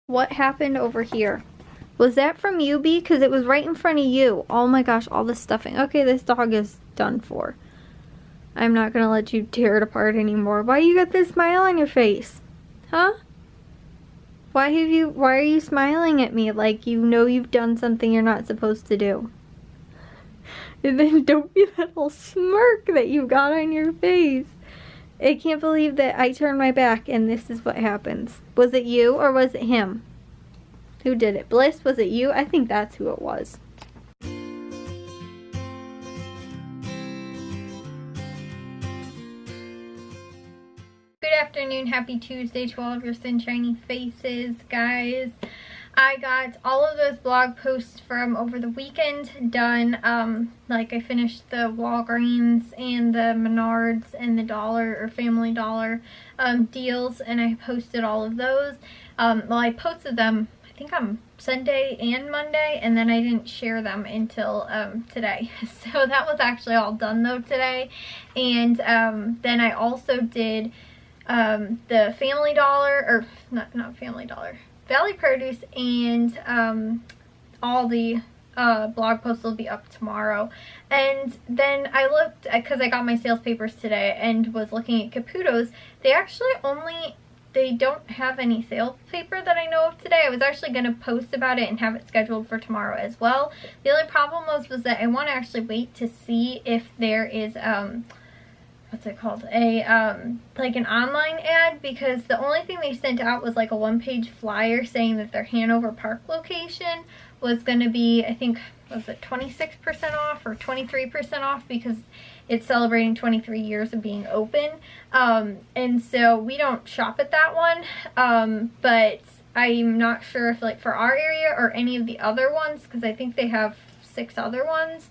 What happened over here? Was that from you, B? Because it was right in front of you. Oh my gosh, all this stuffing. Okay, this dog is done for. I'm not gonna let you tear it apart anymore. Why you got this smile on your face? Huh? Why are you smiling at me like you know you've done something you're not supposed to do? And then don't be that little smirk that you got on your face. I can't believe that I turned my back and this is what happens. Was it you or was it him? Who did it? Bliss, was it you? I think that's who it was. Good afternoon, happy Tuesday to all of your sunshiny faces, guys. I got all of those blog posts from over the weekend done. Like I finished the Walgreens and the Menards and the Dollar or Family Dollar deals, and I posted all of those. Well, I posted them I think on Sunday and Monday, and then I didn't share them until today. So that was actually all done though today. And then I also did the Family Dollar, or not Family Dollar, Valley Produce, and all the blog posts will be up tomorrow. And then I looked, because I got my sales papers today and was looking at Caputo's. They don't have any sales paper that I know of today. I was actually going to post about it and have it scheduled for tomorrow as well. The only problem was that I want to actually wait to see if there is what's it called, like an online ad, because the only thing they sent out was like a one-page flyer saying that their Hanover Park location was going to be, I think, was it 26% off or 23% off, because it's celebrating 23 years of being open. And so we don't shop at that one, but I'm not sure if like for our area or any of the other ones, because I think they have 6 other ones,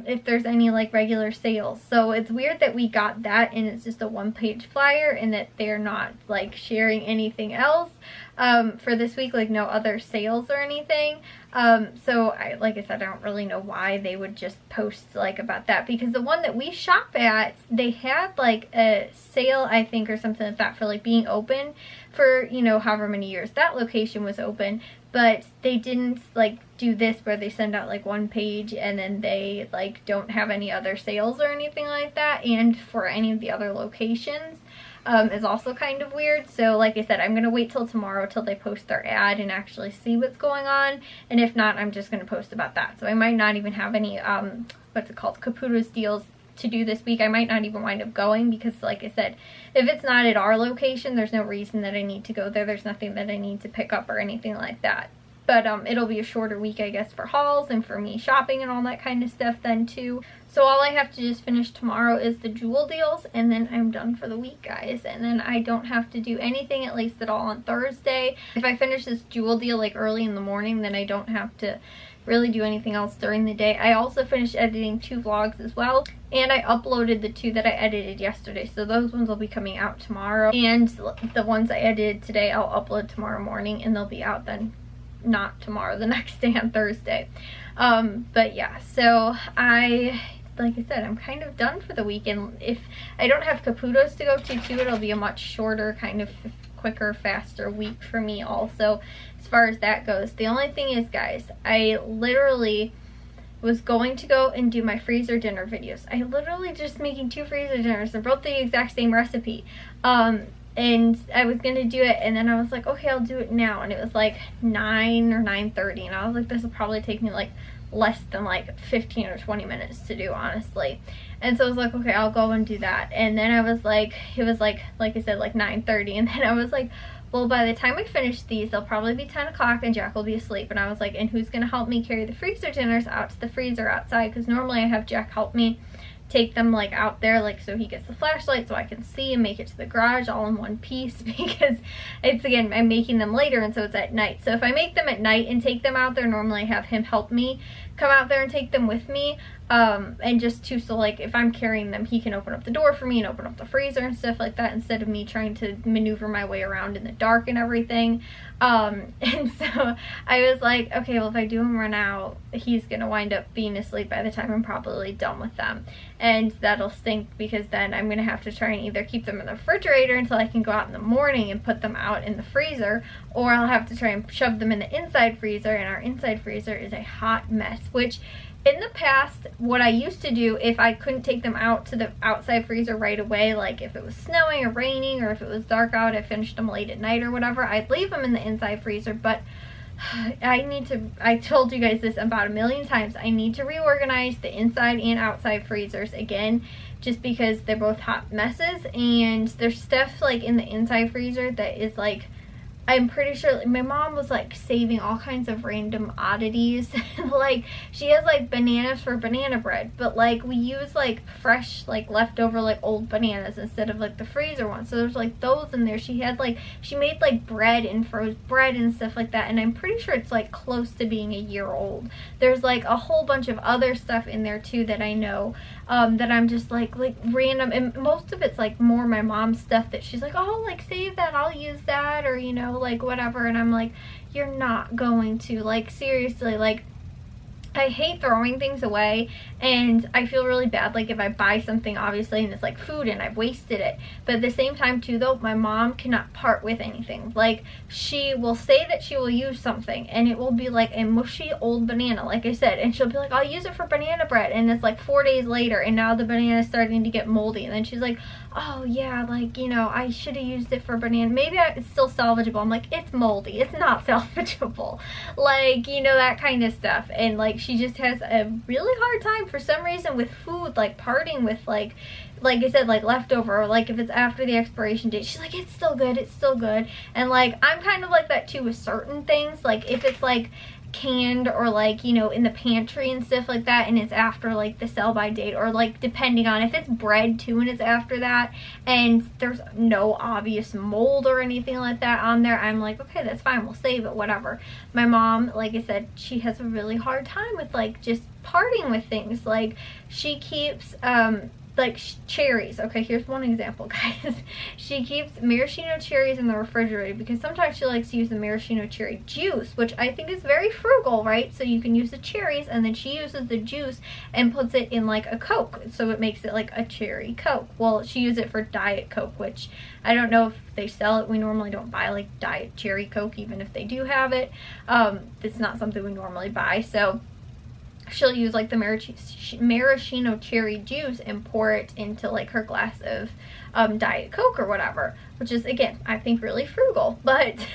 if there's any like regular sales. So it's weird that we got that and it's just a one-page flyer, and that they're not like sharing anything else for this week, like no other sales or anything. So like I said, I don't really know why they would just post like about that, because the one that we shop at, they had like a sale, I think, or something like that, for like being open for, you know, however many years that location was open. But they didn't like do this where they send out like one page and then they like don't have any other sales or anything like that. And for any of the other locations is also kind of weird. So like I said, I'm going to wait till tomorrow till they post their ad and actually see what's going on. And if not, I'm just going to post about that. So I might not even have any, what's it called, Caputo's deals to do this week. I might not even wind up going, because like I said, if it's not at our location, there's no reason that I need to go there. There's nothing that I need to pick up or anything like that. But it'll be a shorter week, I guess, for hauls and for me shopping and all that kind of stuff then too. So all I have to just finish tomorrow is the jewel deals, and then I'm done for the week, guys. And then I don't have to do anything, at least at all, on Thursday. If I finish this jewel deal like early in the morning, then I don't have to really do anything else during the day. I also finished editing 2 vlogs as well, and I uploaded the 2 that I edited yesterday, so those ones will be coming out tomorrow. And the ones I edited today I'll upload tomorrow morning, and they'll be out then, not tomorrow, the next day on Thursday. But yeah, so like I said, I'm kind of done for the weekend. If I don't have Caputo's to go to too, it'll be a much shorter, kind of quicker, faster week for me also, as far as that goes. The only thing is, guys, I literally was going to go and do my freezer dinner videos. I literally just making 2 freezer dinners. They're both the exact same recipe. And I was gonna do it, and then I was like, okay, I'll do it now. And it was like 9 or 9:30, and I was like, this will probably take me like less than like 15 or 20 minutes to do, honestly. And so I was like, okay, I'll go and do that. And then I was like, it was like I said, like 9:30, and then I was like, well, by the time I finish these, they'll probably be 10 o'clock and Jack will be asleep. And I was like, and who's gonna help me carry the freezer dinners out to the freezer outside? Because normally I have Jack help me take them like out there, like so he gets the flashlight so I can see and make it to the garage all in one piece, because it's, again, I'm making them later, and so it's at night. So if I make them at night and take them out there, normally I have him help me come out there and take them with me, and just to, so like if I'm carrying them, he can open up the door for me and open up the freezer and stuff like that, instead of me trying to maneuver my way around in the dark and everything. And so I was like, okay, well, if I do him run out, he's gonna wind up being asleep by the time I'm probably done with them, and that'll stink, because then I'm gonna have to try and either keep them in the refrigerator until I can go out in the morning and put them out in the freezer, or I'll have to try and shove them in the inside freezer, and our inside freezer is a hot mess. Which in the past, what I used to do, if I couldn't take them out to the outside freezer right away, like if it was snowing or raining, or if it was dark out, I finished them late at night or whatever, I'd leave them in the inside freezer. But I told you guys this about a million times, I need to reorganize the inside and outside freezers again, just because they're both hot messes, and there's stuff like in the inside freezer that is like, I'm pretty sure my mom was like saving all kinds of random oddities. Like she has like bananas for banana bread, but like we use like fresh, like leftover, like old bananas instead of like the freezer ones. So there's like those in there. She made like bread and froze bread and stuff like that, and I'm pretty sure it's like close to being a year old. There's like a whole bunch of other stuff in there too that I know, that I'm just like random, and most of it's like more my mom's stuff that she's like, oh, like save that, I'll use that, or you know, like whatever. And I'm like, you're not going to, like, seriously, like, I hate throwing things away, and I feel really bad like if I buy something obviously and it's like food and I've wasted it. But at the same time too though, my mom cannot part with anything. Like she will say that she will use something and it will be like a mushy old banana, like I said, and she'll be like, I'll use it for banana bread, and it's like 4 days later and now the banana is starting to get moldy, and then she's like, oh yeah, like, you know, I should have used it for banana, maybe it's still salvageable. I'm like, it's moldy, it's not salvageable, like, you know, that kind of stuff. And like she just has a really hard time for some reason with food, like parting with like I said, like leftover, or like if it's after the expiration date, she's like, it's still good, it's still good. And like I'm kind of like that too with certain things, like if it's like canned or like, you know, in the pantry and stuff like that, and it's after like the sell by date, or like depending on if it's bread too and it's after that and there's no obvious mold or anything like that on there, I'm like, okay, that's fine, we'll save it, whatever. My mom, like I said, she has a really hard time with like just parting with things. Like she keeps like cherries. Okay, here's one example, guys. She keeps maraschino cherries in the refrigerator because sometimes she likes to use the maraschino cherry juice, which I think is very frugal, right? So you can use the cherries and then she uses the juice and puts it in like a Coke, so it makes it like a cherry Coke. Well, she uses it for Diet Coke, which I don't know if they sell it. We normally don't buy like Diet Cherry Coke, even if they do have it. It's not something we normally buy, so she'll use like the maraschino cherry juice and pour it into like her glass of Diet Coke or whatever, which is, again, I think really frugal. But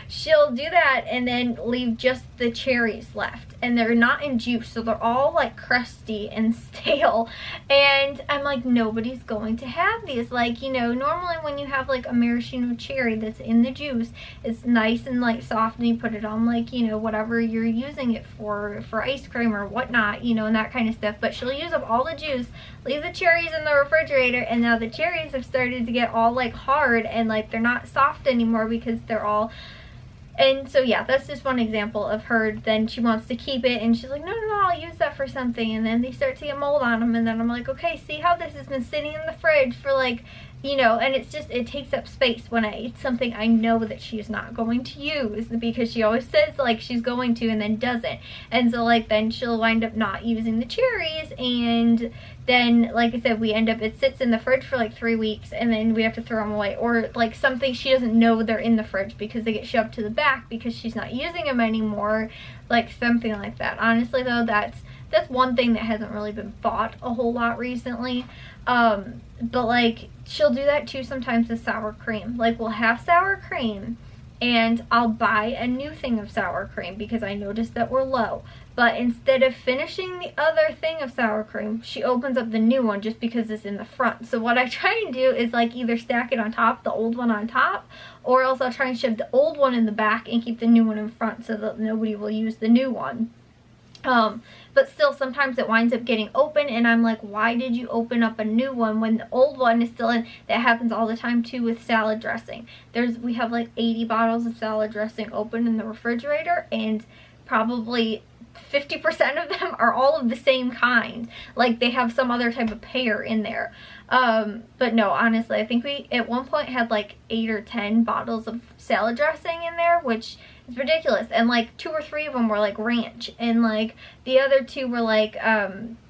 she'll do that and then leave just the cherries left, and they're not in juice, so they're all like crusty and stale. And I'm like, nobody's going to have these. Like, you know, normally when you have like a maraschino cherry that's in the juice, it's nice and like soft, and you put it on like, you know, whatever you're using it for ice cream or whatnot, you know, and that kind of stuff. But she'll use up all the juice, leave the cherries in the refrigerator, and now the cherries have started to get all like hard and like they're not soft anymore because they're all. And so yeah, that's just one example of her. Then she wants to keep it and she's like, no, I'll use that for something, and then they start to get mold on them, and then I'm like, okay, see how this has been sitting in the fridge for like, you know, and it's just, it takes up space when I eat something I know that she's not going to use, because she always says like she's going to and then doesn't. And so like then she'll wind up not using the cherries, and then like I said, we end up, it sits in the fridge for like 3 weeks and then we have to throw them away. Or like something, she doesn't know they're in the fridge because they get shoved to the back because she's not using them anymore, like something like that. Honestly though, that's one thing that hasn't really been bought a whole lot recently. But like she'll do that too sometimes with sour cream. Like we'll have sour cream and I'll buy a new thing of sour cream because I noticed that we're low. But instead of finishing the other thing of sour cream, she opens up the new one just because it's in the front. So what I try and do is like either stack it on top, the old one on top, or else I'll try and shove the old one in the back and keep the new one in front so that nobody will use the new one. But still, sometimes it winds up getting open and I'm like, why did you open up a new one when the old one is still in? That happens all the time too with salad dressing. We have like 80 bottles of salad dressing open in the refrigerator, and probably 50% of them are all of the same kind. Like they have some other type of pear in there. But no, honestly, I think we at one point had like 8 or 10 bottles of salad dressing in there, which is ridiculous. And like 2 or 3 of them were like ranch, and like the other 2 were like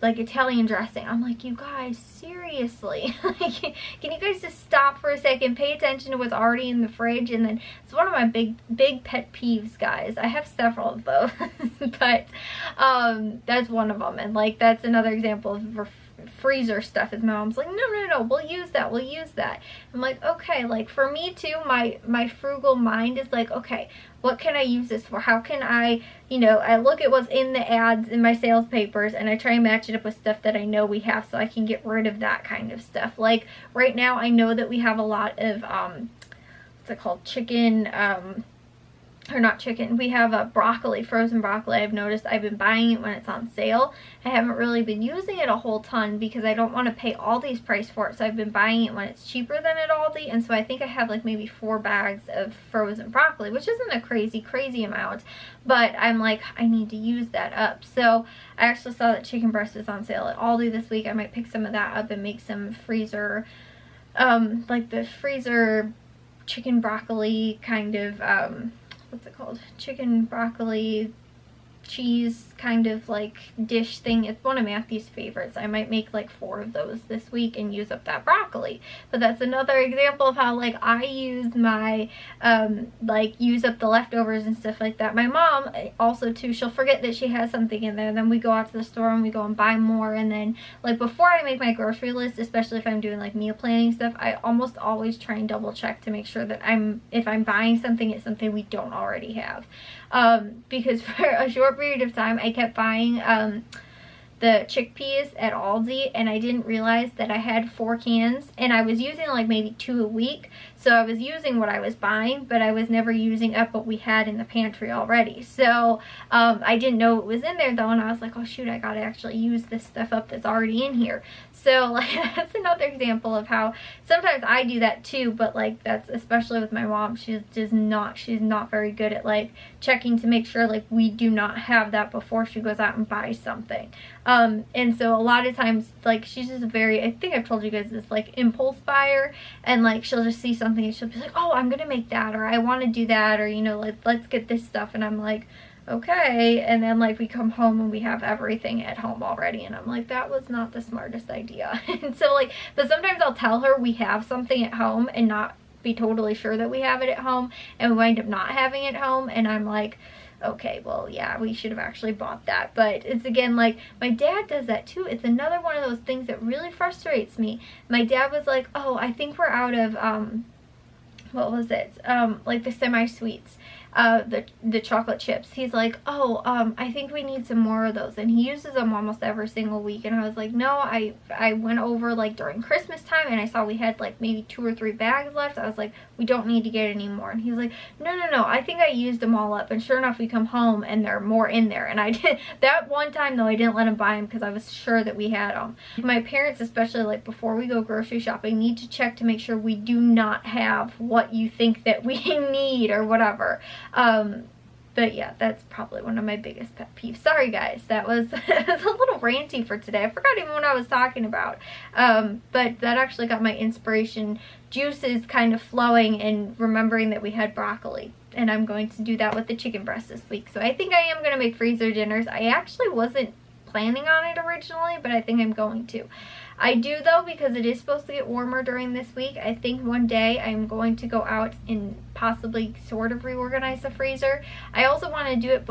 Italian dressing. I'm like, you guys, seriously, like, can you guys just stop for a second, pay attention to what's already in the fridge? And then it's one of my big pet peeves, guys. I have several of those, but that's one of them. And like that's another example of freezer stuff. Is my mom's like, no, we'll use that. I'm like, okay. Like for me too, my frugal mind is like, okay, what can I use this for? How can I, you know, I look at what's in the ads in my sales papers and I try and match it up with stuff that I know we have, so I can get rid of that kind of stuff. Like right now I know that we have a lot of what's it called, chicken, or not chicken, we have broccoli, frozen broccoli. I've noticed I've been buying it when it's on sale. I haven't really been using it a whole ton because I don't want to pay Aldi's price for it, so I've been buying it when it's cheaper than at Aldi. And so I think I have like maybe 4 bags of frozen broccoli, which isn't a crazy amount, but I'm like, I need to use that up. So I actually saw that chicken breast was on sale at Aldi this week. I might pick some of that up and make some freezer, like the freezer chicken broccoli kind of, what's it called? Chicken broccoli cheese kind of like dish thing. It's one of Matthew's favorites. I might make like 4 of those this week and use up that broccoli. But that's another example of how like I use my like use up the leftovers and stuff like that. My mom also too, she'll forget that she has something in there, then we go out to the store and we go and buy more. And then like before I make my grocery list, especially if I'm doing like meal planning stuff, I almost always try and double check to make sure that if I'm buying something, it's something we don't already have. Because for a short period of time I kept buying the chickpeas at Aldi, and I didn't realize that I had 4 cans and I was using like maybe 2 a week. So I was using what I was buying, but I was never using up what we had in the pantry already. So I didn't know it was in there though, and I was like, oh shoot, I gotta actually use this stuff up that's already in here. So like that's another example of how sometimes I do that too, but like that's especially with my mom. She's not very good at like checking to make sure like we do not have that before she goes out and buys something. And so a lot of times like she's just very, I think I've told you guys this, like impulse buyer, and like she'll just see something and she'll be like, oh, I'm gonna make that, or I want to do that, or you know, like let's get this stuff. And I'm like, okay. And then like we come home and we have everything at home already, and I'm like, that was not the smartest idea. And so like, but sometimes I'll tell her we have something at home and not be totally sure that we have it at home, and we wind up not having it home, and I'm like, okay, well, yeah, we should have actually bought that. But it's again, like, my dad does that too. It's another one of those things that really frustrates me. My dad was like, oh, I think we're out of, what was it? Like the semi-sweets. The chocolate chips. He's like, oh, I think we need some more of those, and he uses them almost every single week. And I was like, no, I went over like during Christmas time and I saw we had like maybe 2 or 3 bags left. I was like, we don't need to get any more. And he's like, no, I think I used them all up. And sure enough, we come home and there are more in there. And I did that one time though, I didn't let him buy them because I was sure that we had them. My parents, especially, like before we go grocery shopping, need to check to make sure we do not have what you think that we need or whatever. But yeah, that's probably one of my biggest pet peeves. Sorry guys, that was, it was a little ranty for today. I forgot even what I was talking about. But that actually got my inspiration juices kind of flowing and remembering that we had broccoli. And I'm going to do that with the chicken breast this week. So I think I am going to make freezer dinners. I actually wasn't planning on it originally, but I think I'm going to. I do though, because it is supposed to get warmer during this week. I think one day I'm going to go out and possibly sort of reorganize the freezer. I also want to do it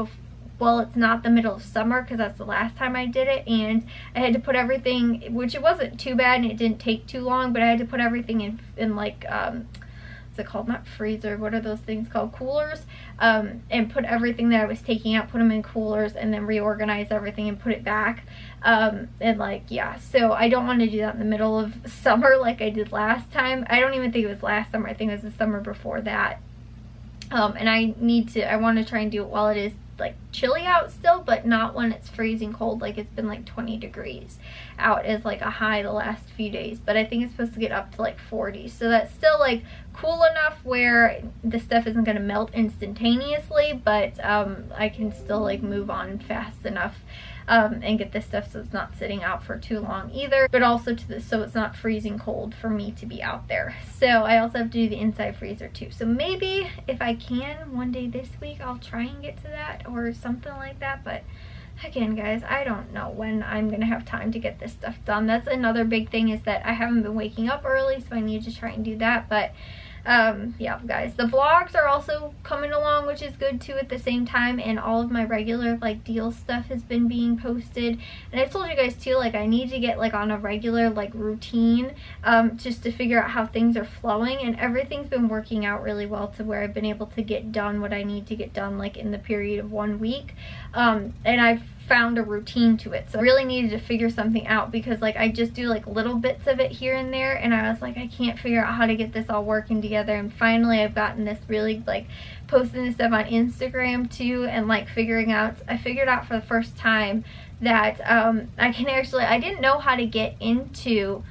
well, it's not the middle of summer, because that's the last time I did it, and I had to put everything, which it wasn't too bad and it didn't take too long, but I had to put everything in like what's it called, not freezer, what are those things called, coolers, and put everything that I was taking out, put them in coolers, and then reorganize everything and put it back. And like, yeah, so I don't want to do that in the middle of summer like I did last time. I don't even think it was last summer, I think it was the summer before that. And I want to try and do it while it is like chilly out still, but not when it's freezing cold. Like it's been like 20 degrees out is like a high the last few days, but I think it's supposed to get up to like 40, so that's still like cool enough where the stuff isn't going to melt instantaneously, but I can still like move on fast enough and get this stuff so it's not sitting out for too long either, but also so it's not freezing cold for me to be out there. So I also have to do the inside freezer too, so maybe if I can one day this week I'll try and get to that or something like that. But again, guys, I don't know when I'm gonna have time to get this stuff done. That's another big thing, is that I haven't been waking up early, so I need to try and do that. But yeah, guys, the vlogs are also coming along, which is good too at the same time, and all of my regular like deal stuff has been being posted. And I told you guys too, like I need to get like on a regular like routine just to figure out how things are flowing, and everything's been working out really well to where I've been able to get done what I need to get done like in the period of 1 week, and I've found a routine to it. So I really needed to figure something out, because like I just do like little bits of it here and there, and I was like, I can't figure out how to get this all working together. And finally I've gotten this really like posting this stuff on Instagram too, and like I figured out for the first time that I can actually, I didn't know how to get into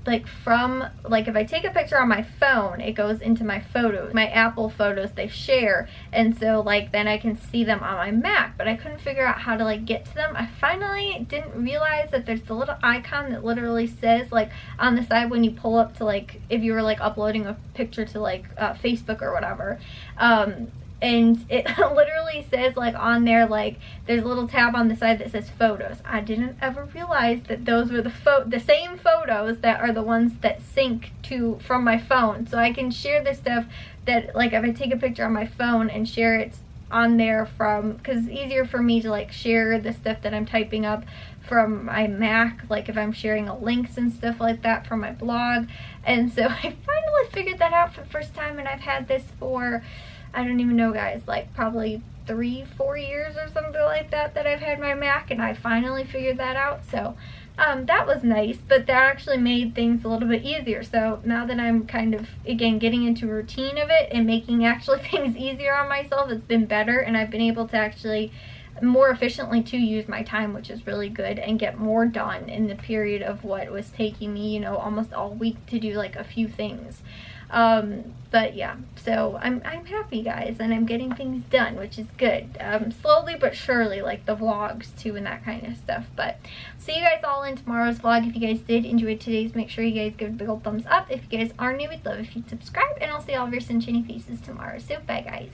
like from, like if I take a picture on my phone, it goes into my photos, my Apple photos they share, and so like then I can see them on my Mac, but I couldn't figure out how to like get to them. I finally didn't realize that there's the little icon that literally says like on the side when you pull up to like, if you were like uploading a picture to like Facebook or whatever, and it literally says like on there, like there's a little tab on the side that says photos. I didn't ever realize that those were the same photos that are the ones that sync to from my phone, so I can share this stuff that like if I take a picture on my phone and share it on there from, because it's easier for me to like share the stuff that I'm typing up from my Mac, like if I'm sharing links and stuff like that from my blog. And so I finally figured that out for the first time, and I've had this for, I don't even know, guys, like probably 3-4 years or something like that I've had my Mac, and I finally figured that out. So that was nice, but that actually made things a little bit easier. So now that I'm kind of again getting into a routine of it and making actually things easier on myself, it's been better, and I've been able to actually more efficiently to use my time, which is really good, and get more done in the period of what was taking me, you know, almost all week to do like a few things. But yeah, so I'm happy, guys, and I'm getting things done, which is good. Slowly but surely, like the vlogs too and that kind of stuff. But see you guys all in tomorrow's vlog. If you guys did enjoy today's, make sure you guys give it a big old thumbs up. If you guys are new, we'd love if you'd subscribe, and I'll see all of your sunshiny faces tomorrow. So bye, guys.